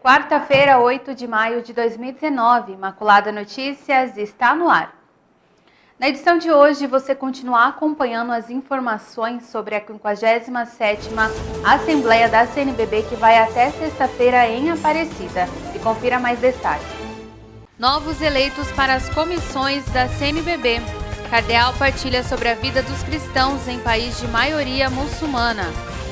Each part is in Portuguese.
Quarta-feira, 8 de maio de 2019, Imaculada Notícias está no ar. Na edição de hoje, você continua acompanhando as informações sobre a 57ª Assembleia da CNBB, que vai até sexta-feira em Aparecida. E confira mais detalhes. Novos eleitos para as comissões da CNBB. Cardeal partilha sobre a vida dos cristãos em país de maioria muçulmana.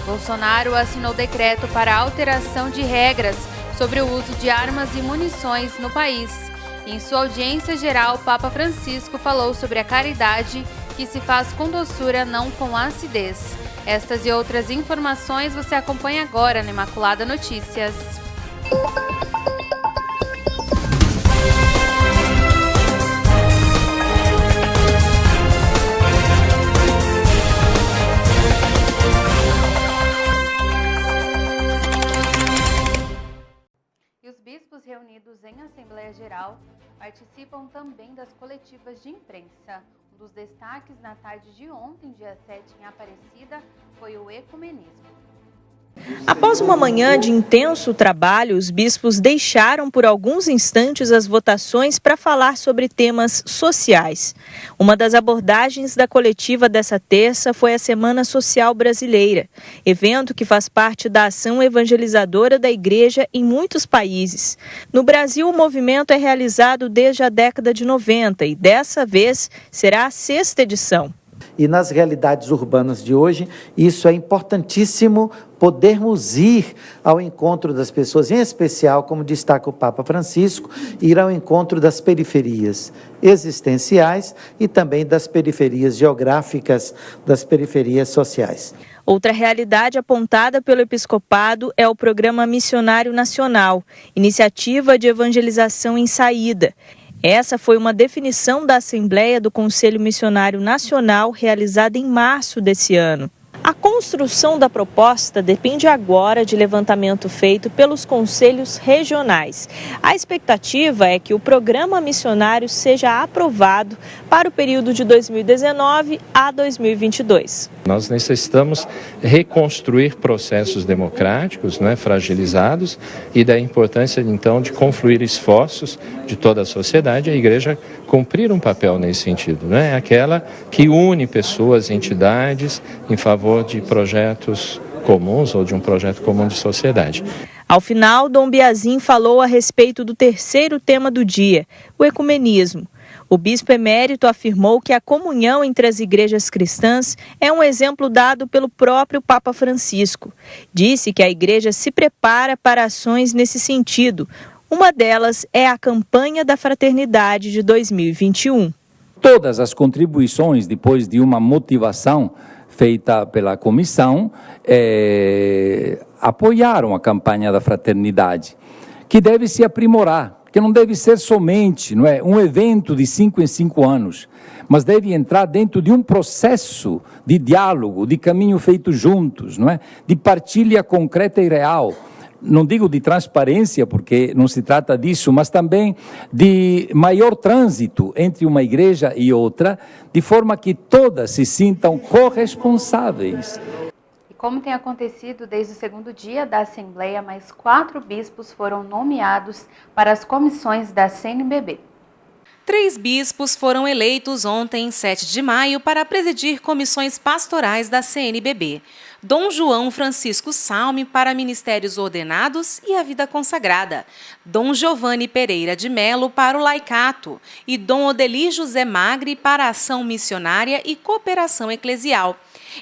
Bolsonaro assinou decreto para alteração de regras sobre o uso de armas e munições no país. Em sua audiência geral, o Papa Francisco falou sobre a caridade que se faz com doçura, não com acidez. Estas e outras informações você acompanha agora na Imaculada Notícias. Os bispos reunidos em Assembleia Geral participam também das coletivas de imprensa. Um dos destaques na tarde de ontem, dia 7, em Aparecida, foi o ecumenismo. Após uma manhã de intenso trabalho, os bispos deixaram por alguns instantes as votações para falar sobre temas sociais. Uma das abordagens da coletiva dessa terça foi a Semana Social Brasileira, evento que faz parte da ação evangelizadora da Igreja em muitos países. No Brasil, o movimento é realizado desde a década de 90 e dessa vez será a 6ª edição. E nas realidades urbanas de hoje, isso é importantíssimo, podermos ir ao encontro das pessoas, em especial, como destaca o Papa Francisco, ir ao encontro das periferias existenciais e também das periferias geográficas, das periferias sociais. Outra realidade apontada pelo Episcopado é o Programa Missionário Nacional, iniciativa de evangelização em saída. Essa foi uma definição da Assembleia do Conselho Missionário Nacional realizada em março desse ano. A construção da proposta depende agora de levantamento feito pelos conselhos regionais. A expectativa é que o programa missionário seja aprovado para o período de 2019 a 2022. Nós necessitamos reconstruir processos democráticos, fragilizados, e da importância, então, de confluir esforços de toda a sociedade, a Igreja cumprir um papel nesse sentido, É aquela que une pessoas, entidades, em favor de projetos comuns ou de um projeto comum de sociedade. Ao final, Dom Biazin falou a respeito do terceiro tema do dia, o ecumenismo. O bispo emérito afirmou que a comunhão entre as igrejas cristãs é um exemplo dado pelo próprio Papa Francisco. Disse que a igreja se prepara para ações nesse sentido. Uma delas é a campanha da fraternidade de 2021. Todas as contribuições, depois de uma motivação feita pela comissão, apoiaram a campanha da fraternidade, que deve se aprimorar, que não deve ser somente um evento de 5 em 5 anos, mas deve entrar dentro de um processo de diálogo, de caminho feito juntos, de partilha concreta e real. Não digo de transparência, porque não se trata disso, mas também de maior trânsito entre uma igreja e outra, de forma que todas se sintam corresponsáveis. E como tem acontecido desde o segundo dia da Assembleia, mais 4 bispos foram nomeados para as comissões da CNBB. 3 bispos foram eleitos ontem, 7 de maio, para presidir comissões pastorais da CNBB. Dom João Francisco Salme para Ministérios Ordenados e a Vida Consagrada, Dom Giovanni Pereira de Melo para o Laicato e Dom Odeli José Magri para a Ação Missionária e Cooperação Eclesial.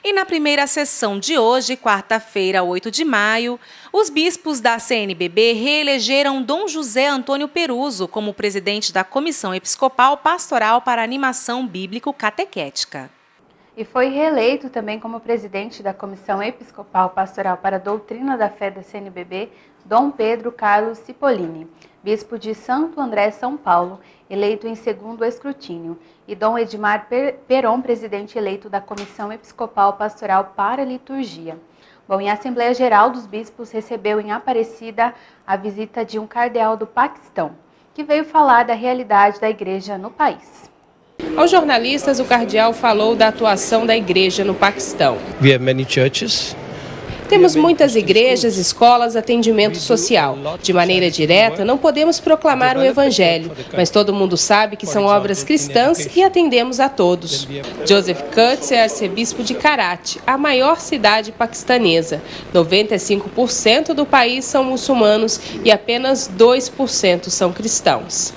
E na primeira sessão de hoje, quarta-feira, 8 de maio, os bispos da CNBB reelegeram Dom José Antônio Peruso como presidente da Comissão Episcopal Pastoral para Animação Bíblico-Catequética. E foi reeleito também como presidente da Comissão Episcopal Pastoral para a Doutrina da Fé da CNBB, Dom Pedro Carlos Cipollini, bispo de Santo André, São Paulo, eleito em segundo escrutínio, e Dom Edmar Peron, presidente eleito da Comissão Episcopal Pastoral para a Liturgia. Bom, e a Assembleia Geral dos Bispos recebeu em Aparecida a visita de um cardeal do Paquistão, que veio falar da realidade da igreja no país. Aos jornalistas, o cardeal falou da atuação da igreja no Paquistão. We have many churches. Temos muitas igrejas, escolas, atendimento social. De maneira direta, não podemos proclamar o Evangelho, mas todo mundo sabe que são obras cristãs e atendemos a todos. Joseph Cutts é arcebispo de Karachi, a maior cidade paquistanesa. 95% do país são muçulmanos e apenas 2% são cristãos.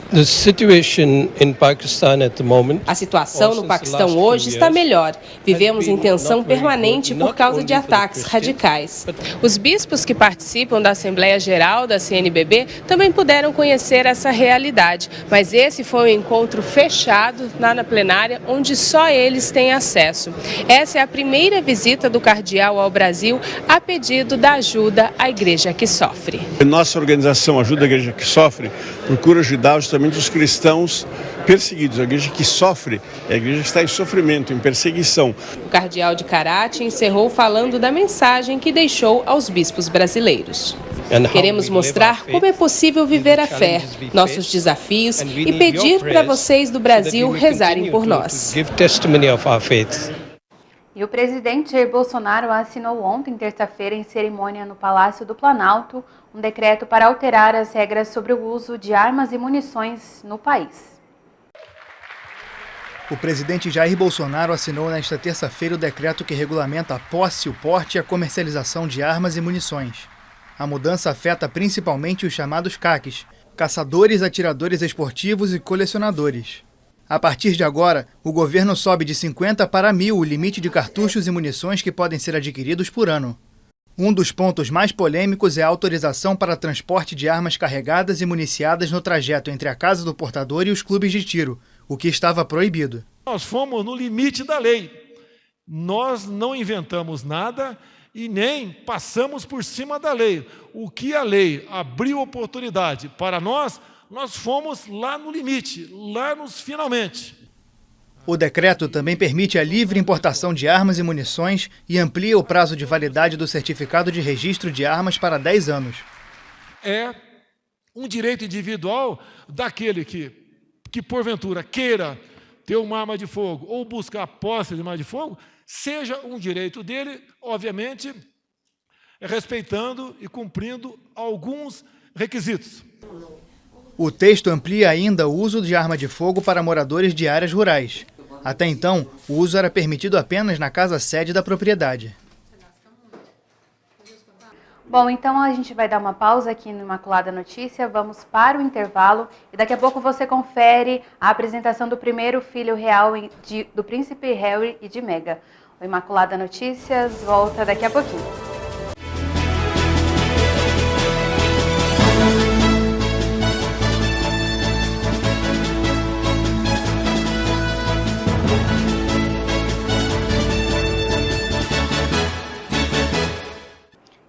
A situação no Paquistão hoje está melhor. Vivemos em tensão permanente por causa de ataques radicais. Os bispos que participam da Assembleia Geral da CNBB também puderam conhecer essa realidade, mas esse foi um encontro fechado lá na plenária, onde só eles têm acesso. Essa é a primeira visita do cardeal ao Brasil a pedido da ajuda à igreja que sofre. Nossa organização Ajuda a Igreja que Sofre procura ajudar justamente os cristãos perseguidos. A igreja que sofre é a igreja que está em sofrimento, em perseguição. O cardeal de Karachi encerrou falando da mensagem que deixou aos bispos brasileiros. Queremos mostrar como é possível viver a fé, nossos desafios e pedir para vocês do Brasil rezarem por nós. E o presidente Jair Bolsonaro assinou ontem, terça-feira, em cerimônia no Palácio do Planalto, um decreto para alterar as regras sobre o uso de armas e munições no país. O presidente Jair Bolsonaro assinou nesta terça-feira o decreto que regulamenta a posse, o porte e a comercialização de armas e munições. A mudança afeta principalmente os chamados CACs, caçadores, atiradores esportivos e colecionadores. A partir de agora, o governo sobe de 50 para 1.000 o limite de cartuchos e munições que podem ser adquiridos por ano. Um dos pontos mais polêmicos é a autorização para transporte de armas carregadas e municiadas no trajeto entre a casa do portador e os clubes de tiro, o que estava proibido. Nós fomos no limite da lei. Nós não inventamos nada e nem passamos por cima da lei. O que a lei abriu oportunidade para nós fomos lá no limite, lá nos finalmente. O decreto também permite a livre importação de armas e munições e amplia o prazo de validade do certificado de registro de armas para 10 anos. É um direito individual daquele que porventura queira ter uma arma de fogo ou buscar a posse de uma arma de fogo, seja um direito dele, obviamente, respeitando e cumprindo alguns requisitos. O texto amplia ainda o uso de arma de fogo para moradores de áreas rurais. Até então, o uso era permitido apenas na casa-sede da propriedade. Bom, então a gente vai dar uma pausa aqui no Imaculada Notícia, vamos para o intervalo e daqui a pouco você confere a apresentação do primeiro filho real do príncipe Harry e de Meghan. O Imaculada Notícias volta daqui a pouquinho.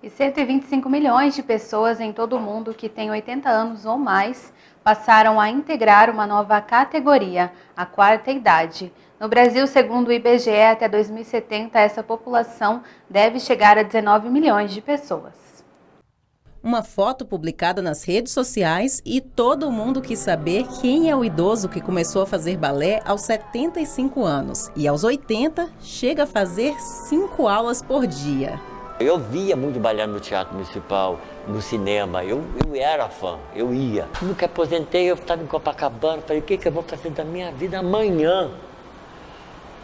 E 125 milhões de pessoas em todo o mundo que têm 80 anos ou mais passaram a integrar uma nova categoria, a quarta idade. No Brasil, segundo o IBGE, até 2070, essa população deve chegar a 19 milhões de pessoas. Uma foto publicada nas redes sociais e todo mundo quis saber quem é o idoso que começou a fazer balé aos 75 anos e aos 80 chega a fazer 5 aulas por dia. Eu via muito balé no Teatro Municipal, no cinema, eu era fã, eu ia. No que aposentei, eu estava em Copacabana, falei, o que eu vou fazer da minha vida amanhã?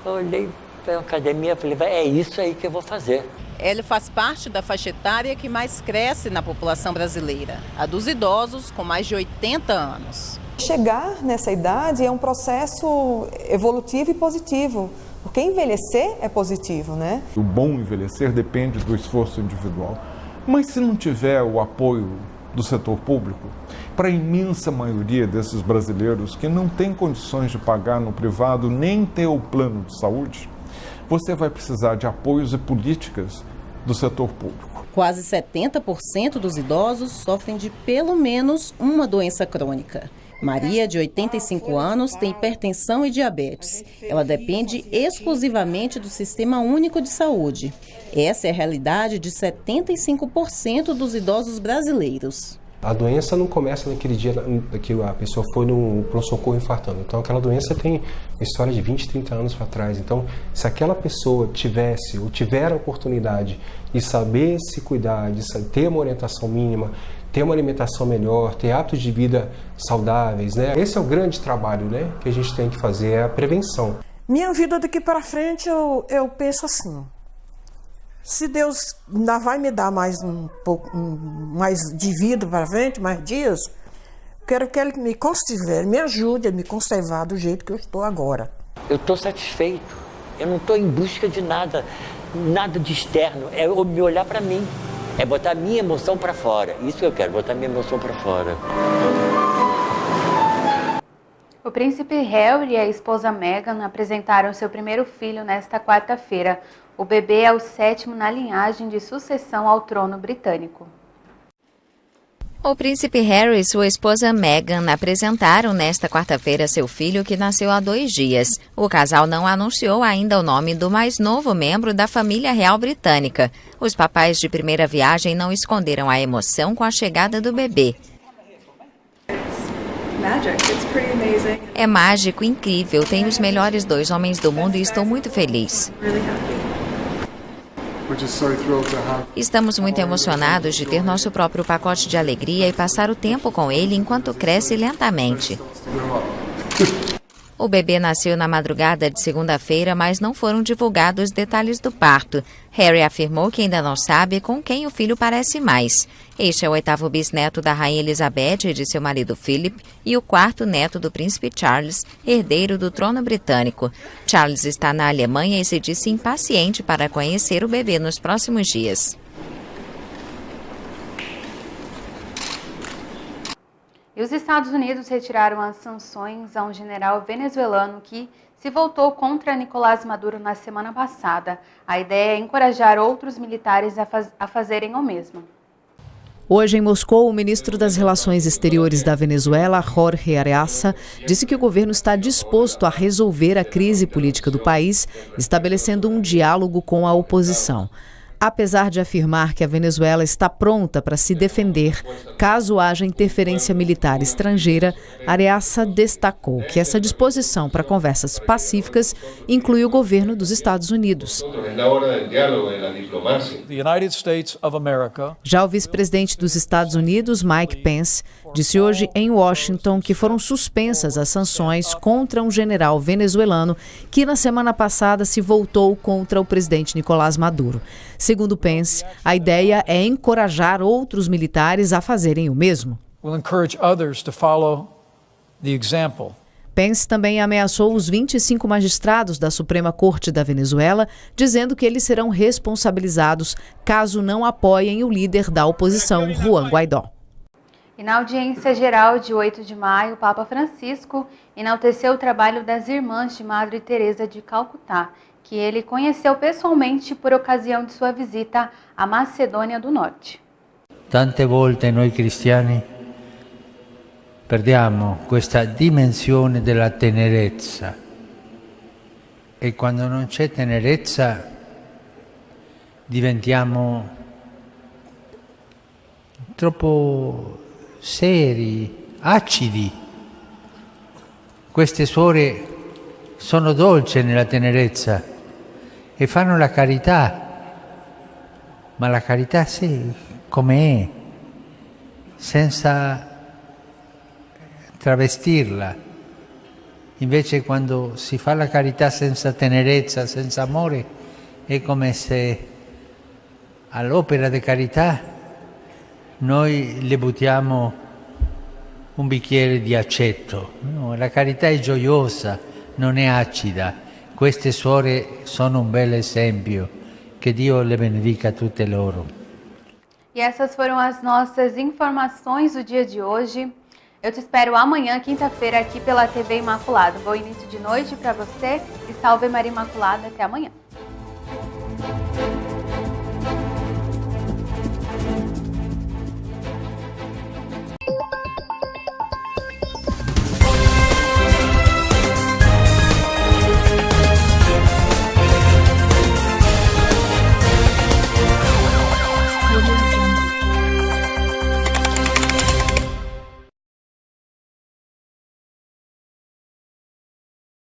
Eu olhei para a academia e falei, é isso aí que eu vou fazer. Ele faz parte da faixa etária que mais cresce na população brasileira, a dos idosos com mais de 80 anos. Chegar nessa idade é um processo evolutivo e positivo. Porque envelhecer é positivo, né? O bom envelhecer depende do esforço individual. Mas se não tiver o apoio do setor público, para a imensa maioria desses brasileiros que não tem condições de pagar no privado nem ter o plano de saúde, você vai precisar de apoios e políticas do setor público. Quase 70% dos idosos sofrem de pelo menos uma doença crônica. Maria, de 85 anos, tem hipertensão e diabetes. Ela depende exclusivamente do Sistema Único de Saúde. Essa é a realidade de 75% dos idosos brasileiros. A doença não começa naquele dia que a pessoa foi no pronto-socorro infartando. Então, aquela doença tem história de 20, 30 anos para trás. Então, se aquela pessoa tivesse ou tiver a oportunidade de saber se cuidar, de ter uma orientação mínima, ter uma alimentação melhor, ter hábitos de vida saudáveis, né? Esse é o grande trabalho, né, que a gente tem que fazer, é a prevenção. Minha vida daqui para frente, eu penso assim, se Deus ainda vai me dar mais um pouco mais de vida para frente, mais dias, quero que Ele me considere, me ajude a me conservar do jeito que eu estou agora. Eu estou satisfeito, eu não estou em busca de nada de externo, é me olhar para mim, é botar minha emoção para fora, isso que eu quero, botar minha emoção para fora. O príncipe Harry e a esposa Meghan apresentaram seu primeiro filho nesta quarta-feira. O bebê é o 7º na linhagem de sucessão ao trono britânico. O príncipe Harry e sua esposa Meghan apresentaram nesta quarta-feira seu filho, que nasceu há 2 dias. O casal não anunciou ainda o nome do mais novo membro da família real britânica. Os papais de primeira viagem não esconderam a emoção com a chegada do bebê. É mágico, incrível. Tenho os melhores 2 homens do mundo e estou muito feliz. Estamos muito emocionados de ter nosso próprio pacote de alegria e passar o tempo com ele enquanto cresce lentamente. O bebê nasceu na madrugada de segunda-feira, mas não foram divulgados detalhes do parto. Harry afirmou que ainda não sabe com quem o filho parece mais. Este é o 8º bisneto da rainha Elizabeth e de seu marido Philip e o 4º neto do príncipe Charles, herdeiro do trono britânico. Charles está na Alemanha e se disse impaciente para conhecer o bebê nos próximos dias. E os Estados Unidos retiraram as sanções a um general venezuelano que se voltou contra Nicolás Maduro na semana passada. A ideia é encorajar outros militares a fazerem o mesmo. Hoje, em Moscou, o ministro das Relações Exteriores da Venezuela, Jorge Arreaza, disse que o governo está disposto a resolver a crise política do país, estabelecendo um diálogo com a oposição. Apesar de afirmar que a Venezuela está pronta para se defender caso haja interferência militar estrangeira, Arreaza destacou que essa disposição para conversas pacíficas inclui o governo dos Estados Unidos. Já o vice-presidente dos Estados Unidos, Mike Pence, disse hoje em Washington que foram suspensas as sanções contra um general venezuelano que na semana passada se voltou contra o presidente Nicolás Maduro. Segundo Pence, a ideia é encorajar outros militares a fazerem o mesmo. Pence também ameaçou os 25 magistrados da Suprema Corte da Venezuela, dizendo que eles serão responsabilizados caso não apoiem o líder da oposição, Juan Guaidó. E na audiência geral de 8 de maio, o Papa Francisco enalteceu o trabalho das Irmãs de Madre Teresa de Calcutá, que ele conheceu pessoalmente por ocasião de sua visita à Macedônia do Norte. Tante volte noi cristiani perdiamo questa dimensione della tenerezza e quando non c'è tenerezza diventiamo troppo seri, acidi. Queste suore sono dolci nella tenerezza e fanno la carità, ma la carità sì, com'è, senza travestirla. Invece quando si fa la carità senza tenerezza, senza amore, è come se all'opera di carità noi le buttiamo un bicchiere di aceto. No, la carità è gioiosa, non è acida. Queste suore sono un bel esempio. Que Dio le benedica a tutte loro. E essas foram as nossas informações do dia de hoje. Eu te espero amanhã, quinta-feira, aqui pela TV Imaculada. Bom início de noite para você e salve Maria Imaculada. Até amanhã.